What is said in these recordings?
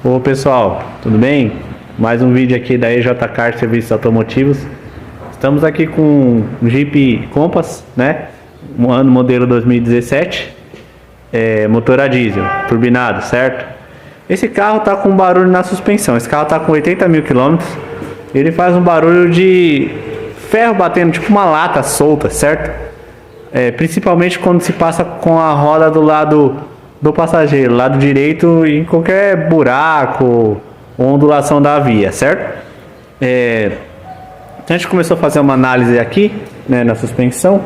Ô pessoal, tudo bem? Mais um vídeo aqui da EJ Car Serviços Automotivos. Estamos aqui com um Jeep Compass, né? Um ano modelo 2017, motor a diesel, turbinado, certo? Esse carro tá com barulho na suspensão. Esse carro tá com 80 mil quilômetros. Ele faz um barulho de ferro batendo, tipo uma lata solta, certo? Principalmente quando se passa com a roda do lado do passageiro, lado direito, em qualquer buraco ou ondulação da via, certo? A gente começou a fazer uma análise aqui, né, na suspensão.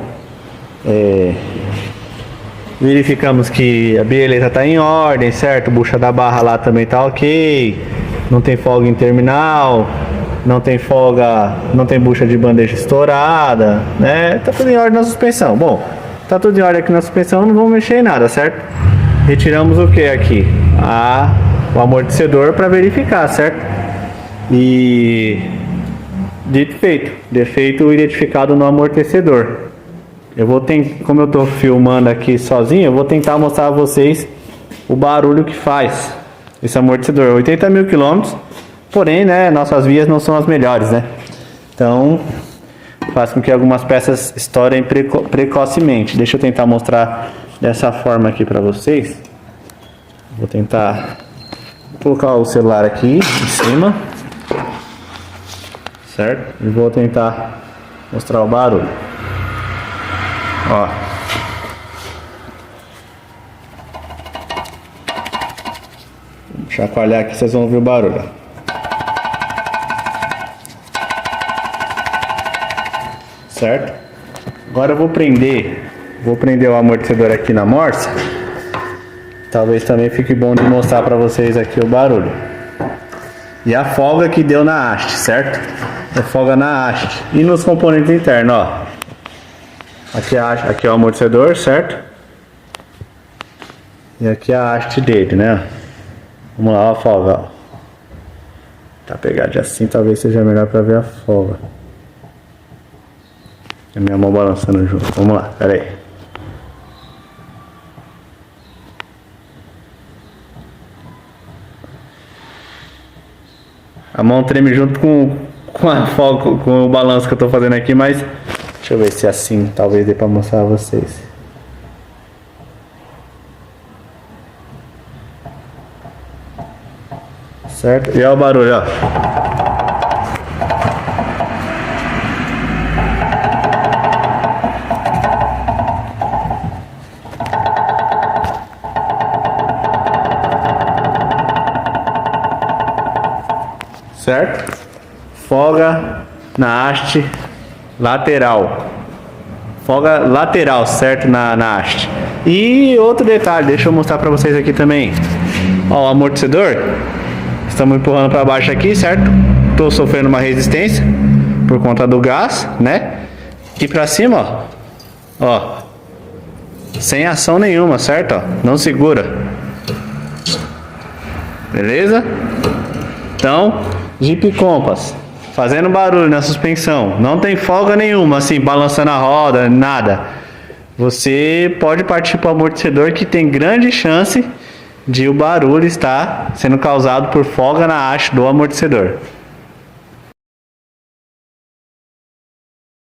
Verificamos que a bieleta está em ordem, certo? Bucha da barra lá também tá ok. Não tem folga em terminal, não tem folga, não tem bucha de bandeja estourada, né? Tá tudo em ordem na suspensão. Bom, tá tudo em ordem aqui na suspensão, não vamos mexer em nada, certo? Retiramos o que aqui? O amortecedor para verificar, certo? E defeito identificado no amortecedor. Eu vou tentar, como eu tô filmando aqui sozinho, eu vou tentar mostrar a vocês o barulho que faz esse amortecedor. 80 mil quilômetros, porém, né, nossas vias não são as melhores, né? Então, faz com que algumas peças estourem precocemente. Deixa eu tentar mostrar dessa forma aqui para vocês. Vou tentar colocar o celular aqui em cima, certo? E vou tentar mostrar o barulho. Ó. Vou chacoalhar aqui, vocês vão ouvir o barulho. Certo? Agora eu vou prender o amortecedor aqui na morsa. Talvez também fique bom de mostrar para vocês aqui o barulho. E a folga que deu na haste, certo? A folga na haste. E nos componentes internos, ó. Aqui é o amortecedor, certo? E aqui é a haste dele, né? Vamos lá, ó, a folga, ó. Tá pegadinho assim, talvez seja melhor para ver a folga. A minha mão balançando junto. Vamos lá, pera aí. A mão treme junto com a folga, com o balanço que eu tô fazendo aqui, mas deixa eu ver se assim talvez dê pra mostrar a vocês. Certo? E olha o barulho, ó. Certo? Folga na haste lateral. Folga lateral, certo? Na haste. E outro detalhe, deixa eu mostrar pra vocês aqui também. Ó, o amortecedor. Estamos empurrando pra baixo aqui, certo? Tô sofrendo uma resistência por conta do gás, né? E pra cima, ó. Sem ação nenhuma, certo? Ó, não segura. Beleza? Então, Jeep Compass, fazendo barulho na suspensão, não tem folga nenhuma, assim, balançando a roda, nada. Você pode partir para o amortecedor, que tem grande chance de o barulho estar sendo causado por folga na haste do amortecedor.